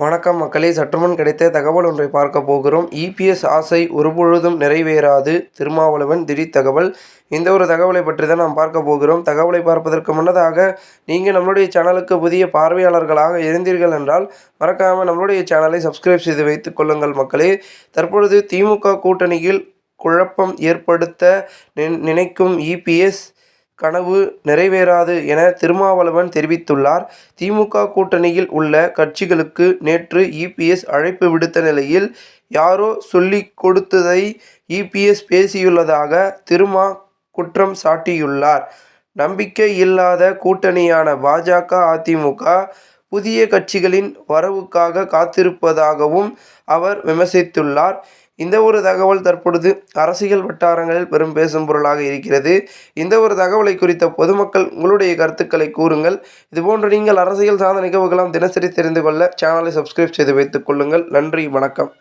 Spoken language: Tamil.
வணக்கம் மக்களே, சற்றுமுன் கிடைத்த தகவல் ஒன்றை பார்க்க போகிறோம். இபிஎஸ் ஆசை ஒருபொழுதும் நிறைவேறாது, திருமாவளவன் திடீர் தகவல். இந்த ஒரு தகவலை பற்றி தான் நாம் பார்க்க போகிறோம். தகவலை பார்ப்பதற்கு முன்னதாக நீங்கள் நம்மளுடைய சேனலுக்கு புதிய பார்வையாளர்களாக இருந்தீர்கள் என்றால் மறக்காமல் நம்மளுடைய சேனலை சப்ஸ்கிரைப் செய்து வைத்துக் கொள்ளுங்கள் மக்களே. தற்பொழுது திமுக கூட்டணியில் குழப்பம் ஏற்படுத்த நினைக்கும் இபிஎஸ் கனவு நிறைவேறாது என திருமாவளவன் தெரிவித்துள்ளார். திமுக கூட்டணியில் உள்ள கட்சிகளுக்கு நேற்று இபிஎஸ் அழைப்பு விடுத்த நிலையில் யாரோ சொல்லிக் கொடுத்ததை இபிஎஸ் பேசியுள்ளதாக திருமா குற்றம் சாட்டியுள்ளார். நம்பிக்கை இல்லாத கூட்டணியான பாஜக, அதிமுக புதிய கட்சிகளின் வரவுக்காக காத்திருப்பதாகவும் அவர் விமர்சித்துள்ளார். இந்த ஒரு தகவல் தற்பொழுது அரசியல் வட்டாரங்களில் பெரும் பேசும் பொருளாக இருக்கிறது. இந்த ஒரு தகவலை குறித்த பொதுமக்கள் உங்களுடைய கருத்துக்களை கூறுங்கள். இதுபோன்று நீங்கள் அரசியல் சார்ந்த நிகழ்வுகளாம் தினசரி தெரிந்து கொள்ள சேனலை சப்ஸ்கிரைப் செய்து வைத்துக் கொள்ளுங்கள். நன்றி, வணக்கம்.